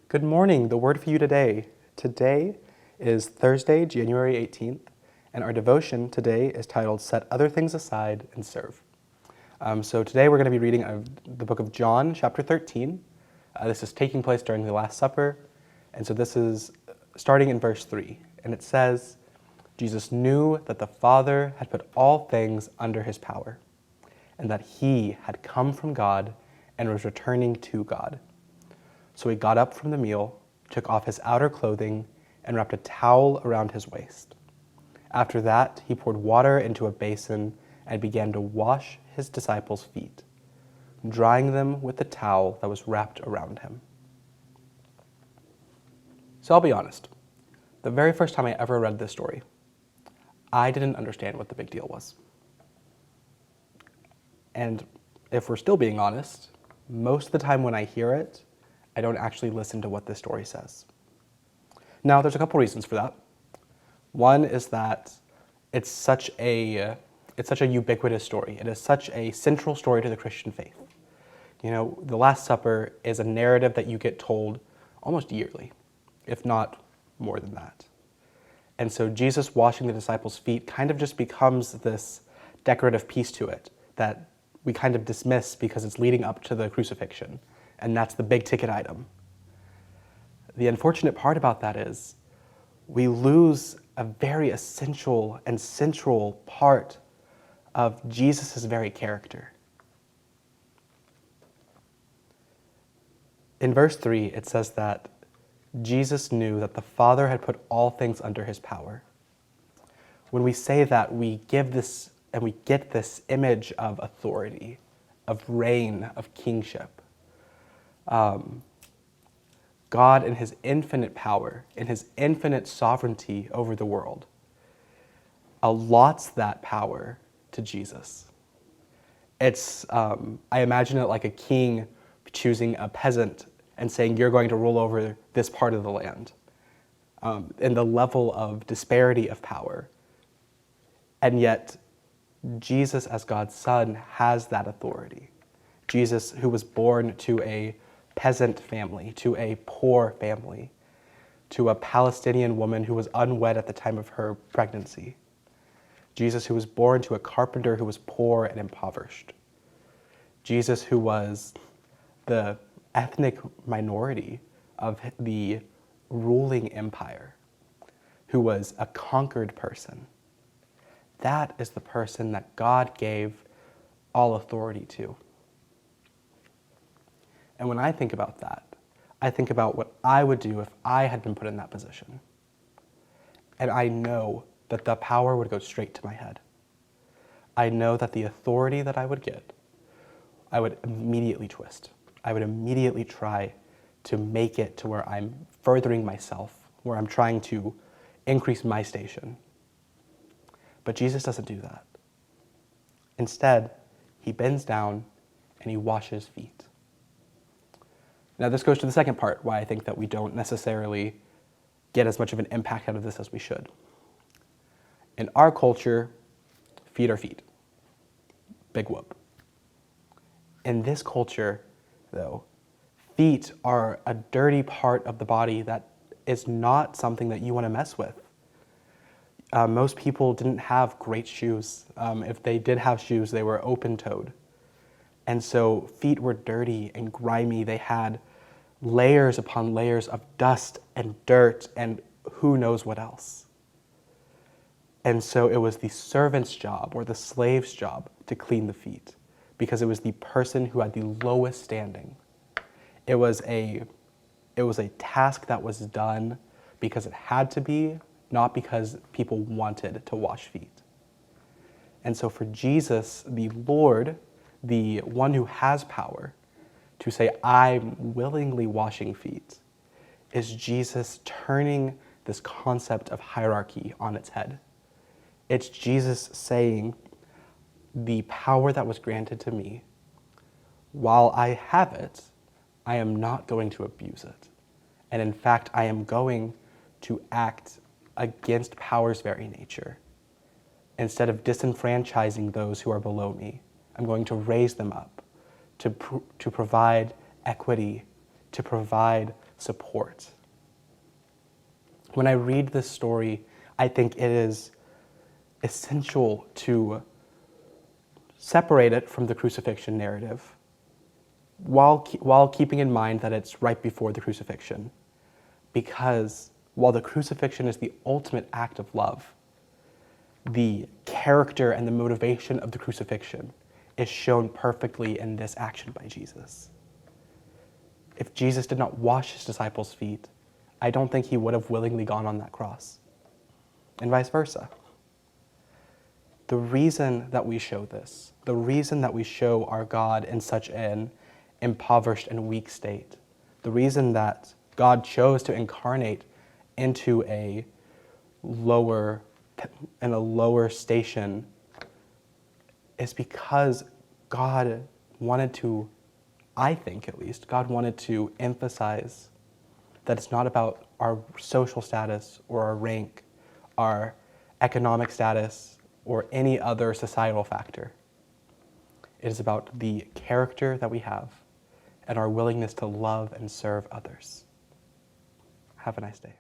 Good morning. The word for you today. Today is Thursday, January 18th, and our devotion today is titled Set Other Things Aside and Serve. So today we're going to be reading the book of John, chapter 13. This is taking place during the Last Supper, and so this is starting in verse 3, and it says, Jesus knew that the Father had put all things under his power, and that he had come from God and was returning to God. So he got up from the meal, took off his outer clothing, and wrapped a towel around his waist. After that, he poured water into a basin and began to wash his disciples' feet, drying them with the towel that was wrapped around him. So I'll be honest, the very first time I ever read this story, I didn't understand what the big deal was. And if we're still being honest, most of the time when I hear it, I don't actually listen to what this story says. Now, there's a couple reasons for that. One is that it's such a ubiquitous story. It is such a central story to the Christian faith. You know, the Last Supper is a narrative that you get told almost yearly, if not more than that. And so Jesus washing the disciples' feet kind of just becomes this decorative piece to it that we kind of dismiss because it's leading up to the crucifixion. And that's the big ticket item. The unfortunate part about that is we lose a very essential and central part of Jesus' very character. In verse 3, it says that Jesus knew that the Father had put all things under his power. When we say that, we give this and we get this image of authority, of reign, of kingship. God in his infinite power, in his infinite sovereignty over the world, allots that power to Jesus. It's, I imagine it like a king choosing a peasant and saying, you're going to rule over this part of the land, and the level of disparity of power. And yet, Jesus as God's Son has that authority. Jesus, who was born to a peasant family, to a poor family, to a Palestinian woman who was unwed at the time of her pregnancy. Jesus, who was born to a carpenter who was poor and impoverished. Jesus, who was the ethnic minority of the ruling empire, who was a conquered person. That is the person that God gave all authority to. And when I think about that, I think about what I would do if I had been put in that position. And I know that the power would go straight to my head. I know that the authority that I would get, I would immediately twist. I would immediately try to make it to where I'm furthering myself, where I'm trying to increase my station. But Jesus doesn't do that. Instead, he bends down and he washes feet. Now, this goes to the second part, why I think that we don't necessarily get as much of an impact out of this as we should. In our culture, feet are feet. Big whoop. In this culture, though, feet are a dirty part of the body that is not something that you want to mess with. Most people didn't have great shoes. If they did have shoes, they were open-toed. And so feet were dirty and grimy. They had layers upon layers of dust and dirt and who knows what else. And so it was the servant's job or the slave's job to clean the feet because it was the person who had the lowest standing. It was a task that was done because it had to be, not because people wanted to wash feet. And so for Jesus, the Lord, the one who has power to say, I'm willingly washing feet, is Jesus turning this concept of hierarchy on its head. It's Jesus saying, the power that was granted to me, while I have it, I am not going to abuse it. And in fact, I am going to act against power's very nature. Instead of disenfranchising those who are below me, I'm going to raise them up, to provide equity, to provide support. When I read this story, I think it is essential to separate it from the crucifixion narrative while keeping in mind that it's right before the crucifixion. Because while the crucifixion is the ultimate act of love, the character and the motivation of the crucifixion is shown perfectly in this action by Jesus. If Jesus did not wash his disciples' feet, I don't think he would have willingly gone on that cross, and vice versa. The reason that we show this, the reason that we show our God in such an impoverished and weak state, the reason that God chose to incarnate into a lower station is because God wanted to, I think at least, God wanted to emphasize that it's not about our social status or our rank, our economic status, or any other societal factor. It is about the character that we have and our willingness to love and serve others. Have a nice day.